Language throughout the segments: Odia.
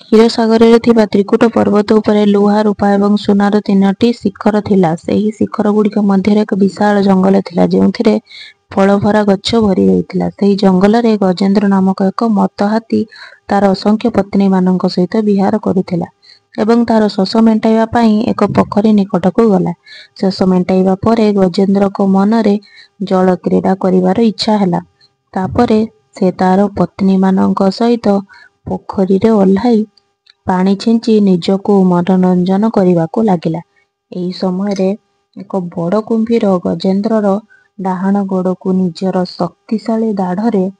क्षीरसागर थिबा त्रिकुट पर्वत उपरे लुहा रूपा एवं सुनार 3टी शिखर थिला। सेही शिखर गुड़िक मध्य एक विशाल जंगल थिला जेउथिरे फलभरा गच्छ भरी रहिथिला। सेही जंगल रे गजेंद्र नामक एक मत हाथी तार असंख्य पत्नी मानक सहित विहार करुथिला एवं तार शोष मेंटाइबा पई एक पोखरी निकटक गला। शोष मेंटाइबा परे गजेंद्र को मनरे जल क्रीड़ा करिवार इच्छा हैला। तापरे से तार पत्नी मानक सहित पोखरी रे ओह्लाई पानी छिंची निजको मनोरंजन करने लगिला। एही समय रे एक बड़ कुंभीर गजेंद्रर डाहाण गोड़ को निजर शक्तिशाली दाढ़रे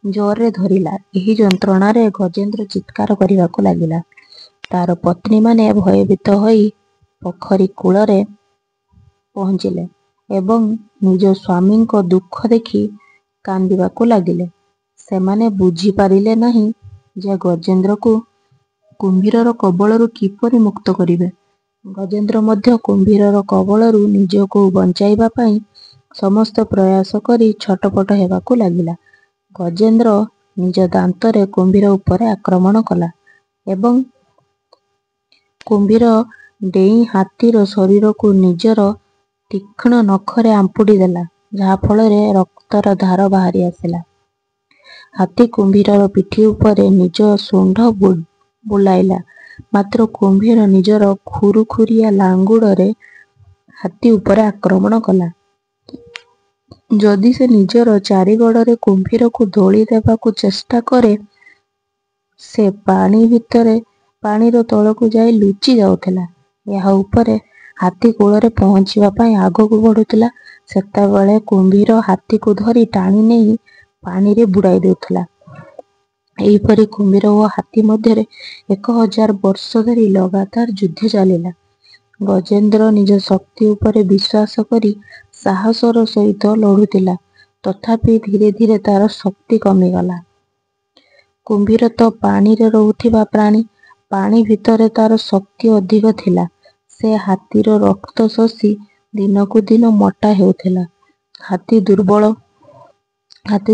जोरे धरिला। एही जंत्रणा रे गजेंद्र चित्कार करने लगिला। तार पत्नी माने भयभीत होई पोखरी कूल रे पहुंचिले एवं निज स्वामी को दुख देखि कांदिबाकू लागिले। सेमाने बुझी पारिले नहीं जे गजेंद्र को कुंभीरर कबलरू किपरि मुक्त करिवे। गजेंद्र मध्य कुंभीरर कबलरू निजको बंचाइबा पई समस्त प्रयास करी छटपट हेबाकू लागिला। गजेंद्र निज दांतरे कुंभीर उपरे आक्रमण कला एवं कुंभीर डेई हाथीर शरीर को निजर तीक्ष्ण नखरे आंपुड़ी देला, जहा फଳରେ रक्तर धार बाहरी आसिला। हाथी कुंभीरर पिठी उपरे निज सुंढ बुलाइला, मात्र कुंभीर निजर खुरुखुरिया लांगुड़रे हाथी उपरे आक्रमण कला। जदि से निजर चारिगड़े कुंभीर को धोली देबाकू चेष्टा करे, से पानी भितरे पानीर तलकू जाई लुचि जाउथिला। यहा उपरे हाथी कूलरे पहुंचीबा पई आगकू बढ़ुथिला। सेतेबेले कुंभीर हाथी को धरी टाणी नेई पानी रे बुड़ाई देउथिला। एहीपरि कुंभीर और हाथी मध्य 1000 वर्ष धरी लगातार युद्ध चलिला। गजेंद्र निज शक्ति उपरे विश्वास करी साहसर सहित लड़ुथिला, तथापि धीरे धीरे तार शक्ति कमीगला। कुंभीर तो पानी रे रहुथिबा प्राणी, पानी भितरे तार शक्ति अधिक थिला। से हाथीर रक्त शोषी दिनकू दिन मोटा हेउथिला। हाथी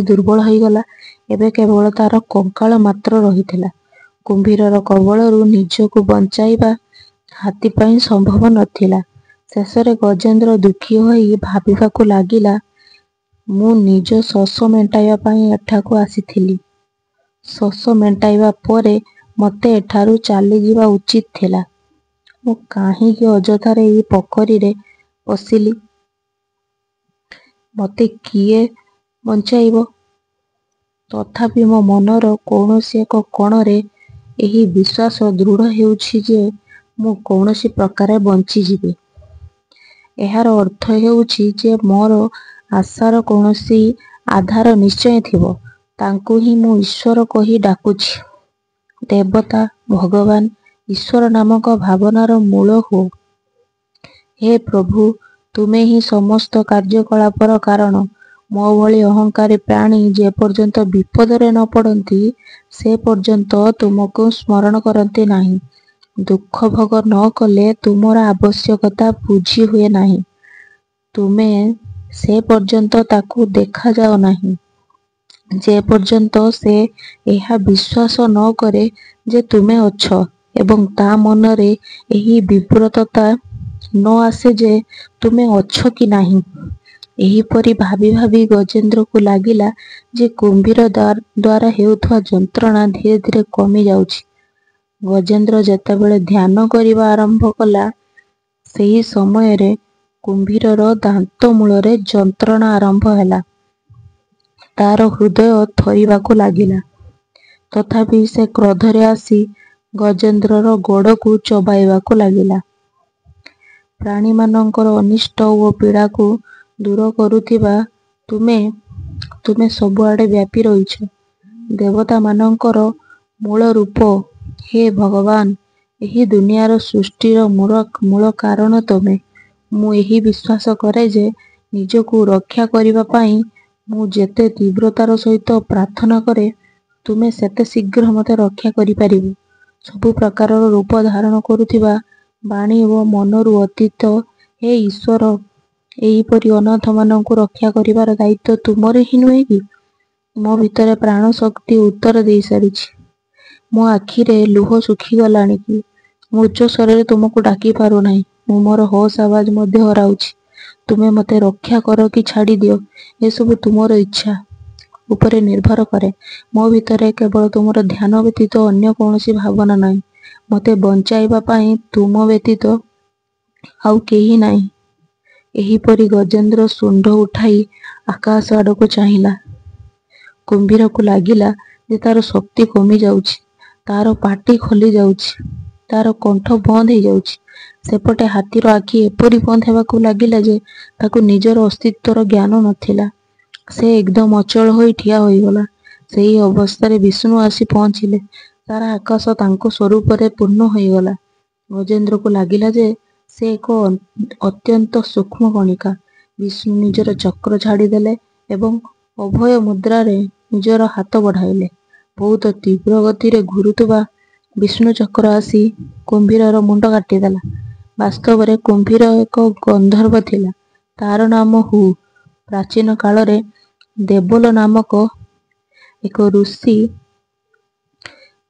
दुर्बल होई गला। एबे केवल तार कंकाल मात्र रहिथिला। कुंभीरर कबलरू निजको बंचाइबा हाथी पई संभव नथिला। शेषरे गजेंद्र दुखी होई भाबिबाकू लागिला, मु निज शोष मेंटाइबा पई एठाकू आसीथिली। शोष मेंटाइबा परे मते एठारू चली जीवा उचित थिला। मु काहीकि अजथारे एही पोखरी रे पसिली, मते किए बंचाइबो? तथापि मो मनर कौनसी एक कोणरे एही विश्वास दृढ़ हेउछि जे मु कौनसी प्रकारे बंची जीवी। एहार अर्थ हेउछि जे मोर आशार कौनसी आधार निश्चय थिबो। तांकू ही मु ईश्वर कही डाकुछि। देवता, भगवान, ईश्वर नामक भावनार मूल हो। हे प्रभु, तुमे ही समस्त कार्यकलापर कारण। मो भली अहंकारी प्राणी जे पर्यंत विपदरे न पड़ती से पर्यंत तुमको स्मरण करती नहीं। दुख भोग न कले तुमर आवश्यकता बुझी हुए नहीं। तुमे से पर्यंत ताकू देखा जाओ नहीं जे पर्यंत से एहा विश्वास न करे जे तुमे अछ एवं ता मनरे एही विव्रतता न आसे जे तुमे अछ कि नहीं। एहीपरि भाबी भाबी गजेंद्र को लागिला जे कुंभीर द्वारा हेउथुआ जंत्रणा धीरे धीरे कमी जाउछि। गजेंद्र जेतेबेले ध्यान करिबा आरंभ कला, सेही समय रे कुंभीरर दांत मूलरे जंत्रणा आरंभ हैला। तार हृदय थरिबाकू लागिला। तथापि से क्रोधरे आसी गजेंद्रर गोड़ को चबाइबाकू लागिला। प्राणी मानकर अनिष्ट और पीड़ा को दूर करुथिबा तुमे सबुआडे व्यापी रहिछ। देवता मानकर मूल रूप, हे भगवान, एही दुनियार सृष्टिर मूल कारण तुमे। मु एही विश्वास करे जे निजको रक्षा करिबा पई मु जेते तीव्रतार सहित प्रार्थना करे, तुमे सेते शीघ्र मते रक्षा करि पारिबो। सबु प्रकारर रूप धारण करुथिबा बाणी ओ मनरु अतीत हे ईश्वर, एहीपरि अनाथ माननकु रक्षा करिबार दायित्व तुमरे ही नुहे कि? मो भितरे प्राण शक्ति उत्तर दे सारिछि। ମୋ ଆଖିରେ ଲୁହ ଶୁଖିଗଲାଣି କି? ମୁଁ ଉଚ୍ଚ ସ୍ୱରରେ ତୁମକୁ ଡାକି ପାରୁନାହିଁ। ମୁଁ ମୋର ହୋସ୍ ଆବାଜ ମଧ୍ୟ ହରାଉଛି। ତୁମେ ମୋତେ ରକ୍ଷା କର କି ଛାଡ଼ି ଦିଅ, ଏସବୁ ତୁମର ଇଚ୍ଛା ଉପରେ ନିର୍ଭର କରେ। ମୋ ଭିତରେ କେବଳ ତୁମର ଧ୍ୟାନ ବ୍ୟତୀତ ଅନ୍ୟ କୌଣସି ଭାବନା ନାହିଁ। ମୋତେ ବଞ୍ଚାଇବା ପାଇଁ ତୁମ ବ୍ୟତୀତ ଆଉ କେହି ନାହିଁ। ଏହିପରି ଗଜେନ୍ଦ୍ର ଶୁଣ୍ଢ ଉଠାଇ ଆକାଶ ଆଡ଼କୁ ଚାହିଁଲା। କୁମ୍ଭୀରକୁ ଲାଗିଲା ଯେ ତାର ଶକ୍ତି କମି ଯାଉଛି, ତାର ପାଟି ଖୋଲି ଯାଉଛି, ତାର କଣ୍ଠ ବନ୍ଦ ହେଇଯାଉଛି। ସେପଟେ ହାତୀର ଆଖି ଏପରି ବନ୍ଦ ହେବାକୁ ଲାଗିଲା ଯେ ତାକୁ ନିଜର ଅସ୍ତିତ୍ୱର ଜ୍ଞାନ ନଥିଲା। ସେ ଏକଦମ ଅଚଳ ହୋଇ ଠିଆ ହୋଇଗଲା। ସେହି ଅବସ୍ଥାରେ ବିଷ୍ଣୁ ଆସି ପହଞ୍ଚିଲେ। ସାରା ଆକାଶ ତାଙ୍କ ସ୍ୱରୂପରେ ପୂର୍ଣ୍ଣ ହୋଇଗଲା। ଗଜେନ୍ଦ୍ରକୁ ଲାଗିଲା ଯେ ସେ ଏକ ଅତ୍ୟନ୍ତ ସୂକ୍ଷ୍ମ କଣିକା। ବିଷ୍ଣୁ ନିଜର ଚକ୍ର ଛାଡ଼ିଦେଲେ ଏବଂ ଅଭୟ ମୁଦ୍ରାରେ ନିଜର ହାତ ବଢ଼ାଇଲେ। ବହୁତ ତୀବ୍ର ଗତିରେ ଘୁରୁଥିବା ବିଷ୍ଣୁ ଚକ୍ର ଆସି କୁମ୍ଭୀରର ମୁଣ୍ଡ କାଟିଦେଲା। ବାସ୍ତବରେ କୁମ୍ଭୀର ଏକ ଗନ୍ଧର୍ବ ଥିଲା। ତାର ନାମ ହୁ। ପ୍ରାଚୀନ କାଳରେ ଦେବୋଲ ନାମକ ଏକ ଋଷି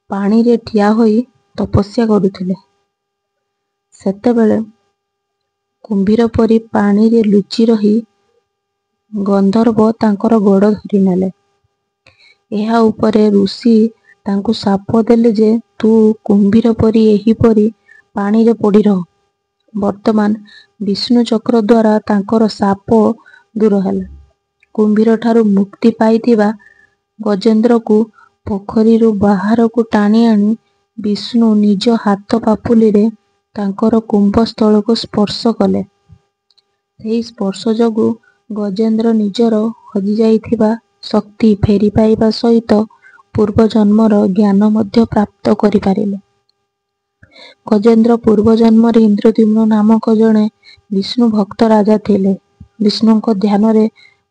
ପାଣିରେ ଠିଆ ହୋଇ ତପସ୍ୟା କରୁଥିଲେ। ସେତେବେଳେ କୁମ୍ଭୀର ପରି ପାଣିରେ ଲୁଚି ରହି ଗନ୍ଧର୍ବ ତାଙ୍କର ଗୋଡ଼ ଧରିନେଲେ। ଏହା ଉପରେ ଋଷି ତାଙ୍କୁ ଶାପ ଦେଲେ ଯେ ତୁ କୁମ୍ଭୀର ପରି ଏହିପରି ପାଣିରେ ପଡ଼ି ରହ। ବର୍ତ୍ତମାନ ବିଷ୍ଣୁ ଚକ୍ର ଦ୍ୱାରା ତାଙ୍କର ଶାପ ଦୂର ହେଲା। କୁମ୍ଭୀରଠାରୁ ମୁକ୍ତି ପାଇଥିବା ଗଜେନ୍ଦ୍ରକୁ ପୋଖରୀରୁ ବାହାରକୁ ଟାଣି ଆଣି ବିଷ୍ଣୁ ନିଜ ହାତ ପାପୁଲିରେ ତାଙ୍କର କୁମ୍ଭସ୍ଥଳକୁ ସ୍ପର୍ଶ କଲେ। ସେହି ସ୍ପର୍ଶ ଯୋଗୁଁ ଗଜେନ୍ଦ୍ର ନିଜର ହଜିଯାଇଥିବା ଶକ୍ତି ଫେରି ପାଇବା ସହିତ ପୂର୍ବଜନ୍ମର ଜ୍ଞାନ ମଧ୍ୟ ପ୍ରାପ୍ତ କରିପାରିଲେ। ଗଜେନ୍ଦ୍ର ପୂର୍ବଜନ୍ମରେ ଇନ୍ଦ୍ରଦ୍ୟୁମ୍ନ ନାମକ ଜଣେ ବିଷ୍ଣୁ ଭକ୍ତ ରାଜା ଥିଲେ। ବିଷ୍ଣୁଙ୍କ ଧ୍ୟାନରେ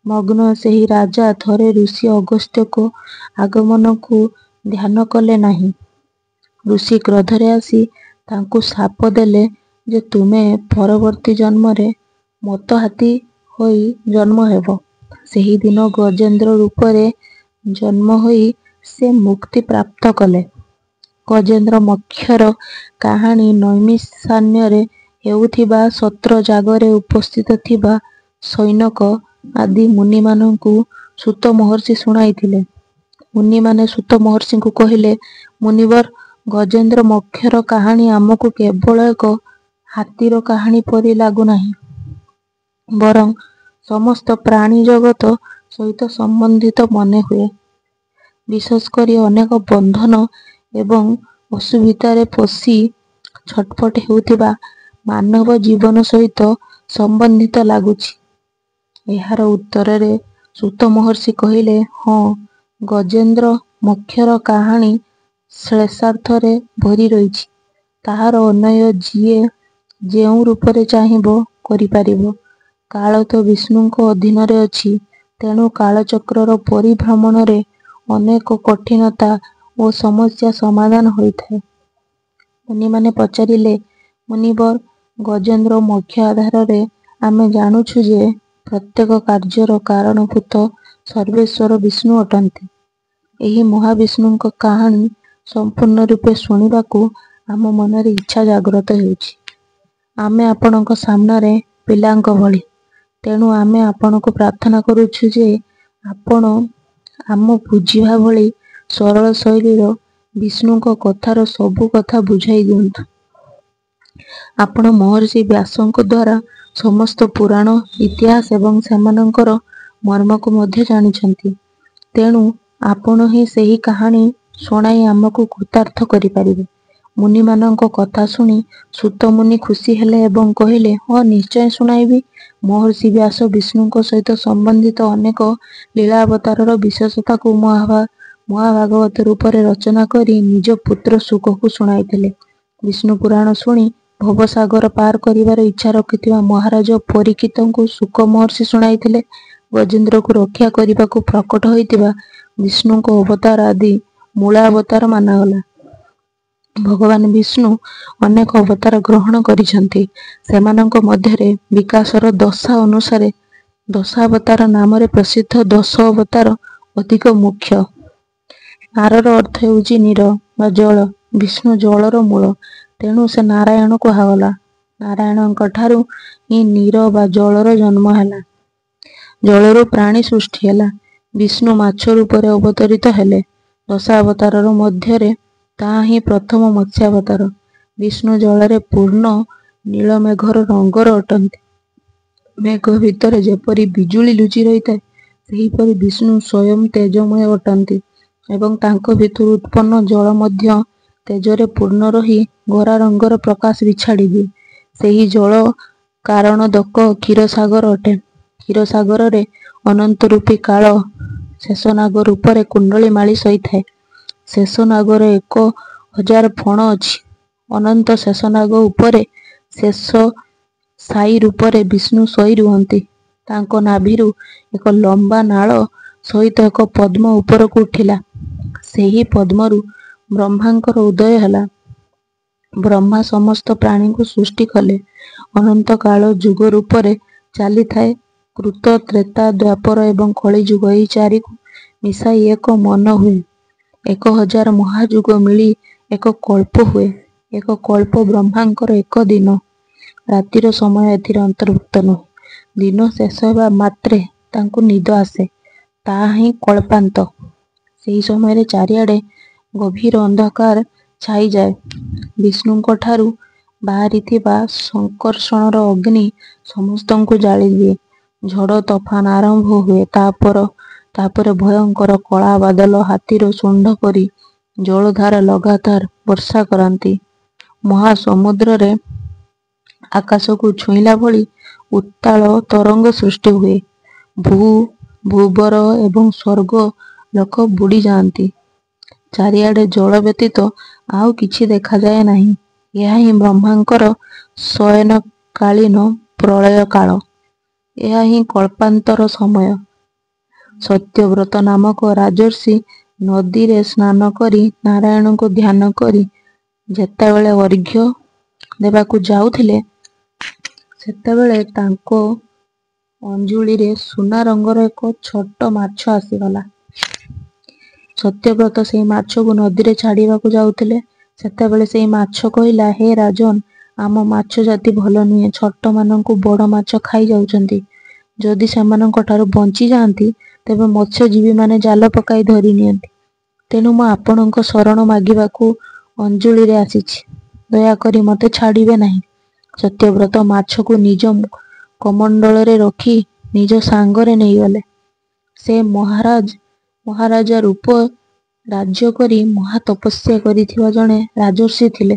ମଗ୍ନ ସେହି ରାଜା ଥରେ ଋଷି ଅଗସ୍ତ୍ୟଙ୍କ ଆଗମନକୁ ଧ୍ୟାନ କଲେ ନାହିଁ। ଋଷି କ୍ରୋଧରେ ଆସି ତାଙ୍କୁ ଶାପ ଦେଲେ ଯେ ତୁମେ ପରବର୍ତ୍ତୀ ଜନ୍ମରେ ମତ ହାତୀ ହୋଇ ଜନ୍ମ ହେବ। ସେହିଦିନ ଗଜେନ୍ଦ୍ର ରୂପରେ ଜନ୍ମ ହୋଇ ସେ ମୁକ୍ତି ପ୍ରାପ୍ତ କଲେ। ଗଜେନ୍ଦ୍ର ମୋକ୍ଷର କାହାଣୀ ନୈମିଷାରଣ୍ୟରେ ହେଉଥିବା ଛତ୍ରଯାଗରେ ଉପସ୍ଥିତ ଥିବା ଶୌନକ ଆଦି ମୁନିମାନଙ୍କୁ ସୂତ ମହର୍ଷି ଶୁଣାଇଥିଲେ। ମୁନିମାନେ ସୂତ ମହର୍ଷିଙ୍କୁ କହିଲେ, ମୁନିବର, ଗଜେନ୍ଦ୍ର ମୋକ୍ଷର କାହାଣୀ ଆମକୁ କେବଳ ଏକ ହାତୀର କାହାଣୀ ପରି ଲାଗୁନାହିଁ, ବରଂ ସମସ୍ତ ପ୍ରାଣୀ ଜଗତ ସହିତ ସମ୍ବନ୍ଧିତ ମନେହୁଏ। ବିଶେଷ କରି ଅନେକ ବନ୍ଧନ ଏବଂ ଅସୁବିଧାରେ ପଶି ଛଟପଟ ହେଉଥିବା ମାନବ ଜୀବନ ସହିତ ସମ୍ବନ୍ଧିତ ଲାଗୁଛି। ଏହାର ଉତ୍ତରରେ ସୂତ ମହର୍ଷି କହିଲେ, ହଁ, ଗଜେନ୍ଦ୍ର ମୋକ୍ଷର କାହାଣୀ ଶ୍ଳେଷାର୍ଥରେ ଭରି ରହିଛି। ତାହାର ଅନ୍ୱୟ ଯିଏ ଯେଉଁ ରୂପରେ ଚାହିଁବ କରିପାରିବ। କାଳ ତ ବିଷ୍ଣୁଙ୍କ ଅଧୀନରେ ଅଛି, ତେଣୁ କାଳଚକ୍ରର ପରିଭ୍ରମଣରେ ଅନେକ କଠିନତା ଓ ସମସ୍ୟା ସମାଧାନ ହୋଇଥାଏ। ମୁନିମାନେ ପଚାରିଲେ, ମୁନିବର, ଗଜେନ୍ଦ୍ର ମୋକ୍ଷ ଆଧାରରେ ଆମେ ଜାଣୁଛୁ ଯେ ପ୍ରତ୍ୟେକ କାର୍ଯ୍ୟର କାରଣଭୂତ ସର୍ବେଶ୍ୱର ବିଷ୍ଣୁ ଅଟନ୍ତି। ଏହି ମହାବିଷ୍ଣୁଙ୍କ କାହାଣୀ ସମ୍ପୂର୍ଣ୍ଣ ରୂପେ ଶୁଣିବାକୁ ଆମ ମନରେ ଇଚ୍ଛା ଜାଗ୍ରତ ହେଉଛି। ଆମେ ଆପଣଙ୍କ ସାମ୍ନାରେ ପିଲାଙ୍କ ଭଳି। ତେଣୁ ଆମେ ଆପଣଙ୍କୁ ପ୍ରାର୍ଥନା କରୁଛୁ ଯେ ଆପଣ ଆମ ବୁଝିବା ଭଳି ସରଳ ଶୈଳୀର ବିଷ୍ଣୁଙ୍କ କଥାର ସବୁ କଥା ବୁଝାଇ ଦିଅନ୍ତୁ। ଆପଣ ମହର୍ଷି ବ୍ୟାସଙ୍କ ଦ୍ୱାରା ସମସ୍ତ ପୁରାଣ, ଇତିହାସ ଏବଂ ସେମାନଙ୍କର ମର୍ମକୁ ମଧ୍ୟ ଜାଣିଛନ୍ତି। ତେଣୁ ଆପଣ ହିଁ ସେହି କାହାଣୀ ଶୁଣାଇ ଆମକୁ କୃତାର୍ଥ କରିପାରିବେ। ମୁନିମାନଙ୍କ କଥା ଶୁଣି ସୂତ ମୁନି ଖୁସି ହେଲେ ଏବଂ କହିଲେ, ହଁ, ନିଶ୍ଚୟ ଶୁଣାଇବି। ମହର୍ଷି ବ୍ୟାସ ବିଷ୍ଣୁଙ୍କ ସହିତ ସମ୍ବନ୍ଧିତ ଅନେକ ଲୀଳାବତାରର ବିଶେଷତାକୁ ମହାଭାଗବତ ରୂପରେ ରଚନା କରି ନିଜ ପୁତ୍ର ଶୁକକୁ ଶୁଣାଇଥିଲେ। ବିଷ୍ଣୁ ପୁରାଣ ଶୁଣି ଭବସାଗର ପାର କରିବାର ଇଚ୍ଛା ରଖିଥିବା ମହାରାଜ ପରୀକ୍ଷିତଙ୍କୁ ଶୁକ ମହର୍ଷି ଶୁଣାଇଥିଲେ। ଗଜେନ୍ଦ୍ରକୁ ରକ୍ଷା କରିବାକୁ ପ୍ରକଟ ହୋଇଥିବା ବିଷ୍ଣୁଙ୍କ ଅବତାର ଆଦି ମୂଳାବତାର ମାନାଗଲା। ଭଗବାନ ବିଷ୍ଣୁ ଅନେକ ଅବତାର ଗ୍ରହଣ କରିଛନ୍ତି। ସେମାନଙ୍କ ମଧ୍ୟରେ ବିକାଶର ଦଶା ଅନୁସାରେ ଦଶାବତାର ନାମରେ ପ୍ରସିଦ୍ଧ ଦଶ ଅବତାର ଅଧିକ ମୁଖ୍ୟ। ନାରର ଅର୍ଥ ହେଉଛି ନୀର ବା ଜଳ। ବିଷ୍ଣୁ ଜଳର ମୂଳ, ତେଣୁ ସେ ନାରାୟଣ କୁହାଗଲା। ନାରାୟଣଙ୍କ ଠାରୁ ହିଁ ନୀର ବା ଜଳର ଜନ୍ମ ହେଲା। ଜଳରୁ ପ୍ରାଣୀ ସୃଷ୍ଟି ହେଲା। ବିଷ୍ଣୁ ମାଛ ରୂପରେ ଅବତରିତ ହେଲେ। ଦଶାବତାରର ମଧ୍ୟରେ ତାହା ହିଁ ପ୍ରଥମ ମତ୍ସ୍ୟାବତାର। ବିଷ୍ଣୁ ଜଳରେ ପୂର୍ଣ୍ଣ ନୀଳମେଘର ରଙ୍ଗର ଅଟନ୍ତି। ମେଘ ଭିତରେ ଯେପରି ବିଜୁଳି ଲୁଚି ରହିଥାଏ, ସେହିପରି ବିଷ୍ଣୁ ସ୍ୱୟଂ ତେଜମୟ ଅଟନ୍ତି ଏବଂ ତାଙ୍କ ଭିତରୁ ଉତ୍ପନ୍ନ ଜଳ ମଧ୍ୟ ତେଜରେ ପୂର୍ଣ୍ଣ ରହି ଗୋରା ରଙ୍ଗର ପ୍ରକାଶ ବିଛାଡ଼ି ଦିଏ। ସେହି ଜଳ କାରଣୋଦକ କ୍ଷୀରସାଗର ଅଟେ। କ୍ଷୀରସାଗରରେ ଅନନ୍ତ ରୂପୀ କାଳ ଶେଷନାଗ ରୂପରେ କୁଣ୍ଡଳୀ ମାଳି ଶୋଇଥାଏ। ଶେଷନାଗର 1000 ଫଣ ଅଛି। ଅନନ୍ତ ଶେଷନାଗ ଉପରେ ଶେଷ ସାଇ ରୂପରେ ବିଷ୍ଣୁ ଶୋଇ ରୁହନ୍ତି। ତାଙ୍କ ନାଭିରୁ ଏକ ଲମ୍ବା ନାଳ ସହିତ ଏକ ପଦ୍ମ ଉପରକୁ ଉଠିଲା। ସେହି ପଦ୍ମରୁ ବ୍ରହ୍ମାଙ୍କର ଉଦୟ ହେଲା। ବ୍ରହ୍ମା ସମସ୍ତ ପ୍ରାଣୀଙ୍କୁ ସୃଷ୍ଟି କଲେ। ଅନନ୍ତ କାଳ ଯୁଗ ରୂପରେ ଚାଲିଥାଏ। କୃତ, ତ୍ରେତା, ଦ୍ୱାପର ଏବଂ କଳିଯୁଗ, ଏହି ଚାରିକୁ ମିଶାଇ ଏକ ମନ ହୁଏ। 1000 ମହାଯୁଗ ମିଳି ଏକ କଳ୍ପ ହୁଏ। ଏକ କଳ୍ପ ବ୍ରହ୍ମାଙ୍କର ଏକ ଦିନ। ରାତିର ସମୟ ଏଥିରେ ଅନ୍ତର୍ଭୁକ୍ତ ନୁହେଁ। ଦିନ ଶେଷ ହେବା ମାତ୍ରେ ତାଙ୍କୁ ନିଦ ଆସେ, ତାହା ହିଁ କଳ୍ପାନ୍ତ। ସେହି ସମୟରେ ଚାରିଆଡ଼େ ଗଭୀର ଅନ୍ଧକାର ଛାଇଯାଏ। ବିଷ୍ଣୁଙ୍କ ଠାରୁ ବାହାରିଥିବା ସଂକର୍ଷଣର ଅଗ୍ନି ସମସ୍ତଙ୍କୁ ଜାଳିଦିଏ। ଝଡ଼ ତୋଫାନ ଆରମ୍ଭ ହୁଏ। ତାପରେ ଭୟଙ୍କର କଳା ବାଦଲ ହାତୀର ଶୁଣ୍ଢ ପରି ଜଳଧାର ଲଗାତାର ବର୍ଷା କରନ୍ତି। ମହାସମୁଦ୍ରରେ ଆକାଶକୁ ଛୁଇଁଲା ଭଳି ଉତ୍ତାଳ ତରଙ୍ଗ ସୃଷ୍ଟି ହୁଏ। ଭୂବର ଏବଂ ସ୍ୱର୍ଗ ଲୋକ ବୁଡ଼ି ଯାଆନ୍ତି। ଚାରିଆଡ଼େ ଜଳ ବ୍ୟତୀତ ଆଉ କିଛି ଦେଖାଯାଏ ନାହିଁ। ଏହା ହିଁ ବ୍ରହ୍ମାଙ୍କର ଶୟନକାଳୀନ ପ୍ରଳୟ କାଳ। ଏହା ହିଁ କଳ୍ପାନ୍ତର ସମୟ। ସତ୍ୟବ୍ରତ ନାମକ ରାଜର୍ଷି ନଦୀରେ ସ୍ନାନ କରି ନାରାୟଣଙ୍କୁ ଧ୍ୟାନ କରି ଯେତେବେଳେ ଅର୍ଘ୍ୟ ଦେବାକୁ ଯାଉଥିଲେ, ସେତେବେଳେ ତାଙ୍କ ଅଞ୍ଜୁଳିରେ ସୁନା ରଙ୍ଗର ଏକ ଛୋଟ ମାଛ ଆସିଗଲା। ସତ୍ୟବ୍ରତ ସେହି ମାଛକୁ ନଦୀରେ ଛାଡ଼ିବାକୁ ଯାଉଥିଲେ। ସେତେବେଳେ ସେହି ମାଛ କହିଲା, ହେ ରାଜନ, ଆମ ମାଛ ଜାତି ଭଲ ନୁହେଁ। ଛୋଟମାନଙ୍କୁ ବଡ଼ ମାଛ ଖାଇ ଯାଉଛନ୍ତି। ଯଦି ସେମାନଙ୍କ ଠାରୁ ବଞ୍ଚିଯାଆନ୍ତି, ତେବେ ମତ୍ସ୍ୟଜୀବୀମାନେ ଜାଲ ପକାଇ ଧରି ନିଅନ୍ତି। ତେଣୁ ମୁଁ ଆପଣଙ୍କ ଶରଣ ମାଗିବାକୁ ଅଞ୍ଜୁଳିରେ ଆସିଛି। ଦୟାକରି ମୋତେ ଛାଡ଼ିବେ ନାହିଁ। ସତ୍ୟବ୍ରତ ମାଛକୁ ନିଜ କମଣ୍ଡଳରେ ରଖି ନିଜ ସାଙ୍ଗରେ ନେଇଗଲେ। ସେ ମହାରାଜା ରୂପ ରାଜ୍ୟ କରି ମହାତପସ୍ୟା କରିଥିବା ଜଣେ ରାଜର୍ଷି ଥିଲେ।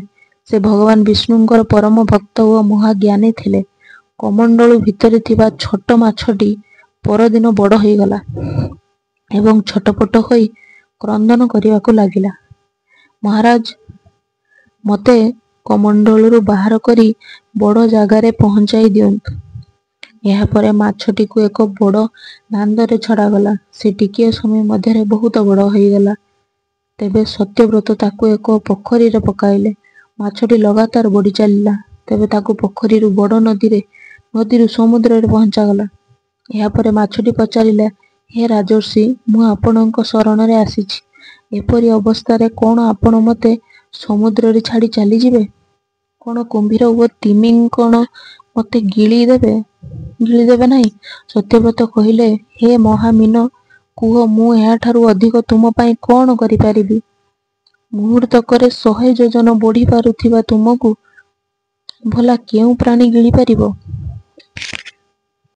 ସେ ଭଗବାନ ବିଷ୍ଣୁଙ୍କର ପରମ ଭକ୍ତ ଓ ମହାଜ୍ଞାନୀ ଥିଲେ। କମଣ୍ଡଳୁ ଭିତରେ ଥିବା ଛୋଟ ମାଛଟି ପରଦିନ ବଡ଼ ହୋଇଗଲା ଏବଂ ଛଟପଟ ହୋଇ କ୍ରନ୍ଦନ କରିବାକୁ ଲାଗିଲା। ମହାରାଜ, ମୋତେ କମଣ୍ଡଳରୁ ବାହାର କରି ବଡ଼ ଜାଗାରେ ପହଞ୍ଚାଇ ଦିଅନ୍ତୁ। ଏହାପରେ ମାଛଟିକୁ ଏକ ବଡ଼ ଦାଣ୍ଡରେ ଛଡ଼ାଗଲା। ସେ ଟିକିଏ ସମୟ ମଧ୍ୟରେ ବହୁତ ବଡ଼ ହୋଇଗଲା। ତେବେ ସତ୍ୟବ୍ରତ ତାକୁ ଏକ ପୋଖରୀରେ ପକାଇଲେ। ମାଛଟି ଲଗାତାର ବଢ଼ି ଚାଲିଲା। ତେବେ ତାକୁ ପୋଖରୀରୁ ବଡ଼ ନଦୀରୁ ସମୁଦ୍ରରେ ପହଞ୍ଚାଗଲା। ଏହାପରେ ମାଛଟି ପଚାରିଲା, ହେ ରାଜର୍ଷି, ମୁଁ ଆପଣଙ୍କ ଶରଣରେ ଆସିଛି। ଏପରି ଅବସ୍ଥାରେ କ'ଣ ଆପଣ ମୋତେ ସମୁଦ୍ରରେ ଛାଡ଼ି ଚାଲିଯିବେ? କ'ଣ କୁମ୍ଭୀର ଓ ତିମିଙ୍ଗିତ ମୋତେ ଗିଳିଦେବେ ନାହିଁ? ସତ୍ୟବ୍ରତ କହିଲେ, ହେ ମହାମୀନ, କୁହ, ମୁଁ ଏହାଠାରୁ ଅଧିକ ତୁମ ପାଇଁ କ'ଣ କରିପାରିବି? ମୁହୂର୍ତ୍ତକରେ 100 ଯୋଜନ ବଢ଼ି ପାରୁଥିବା ତୁମକୁ ଭଲା କେଉଁ ପ୍ରାଣୀ ଗିଳିପାରିବ?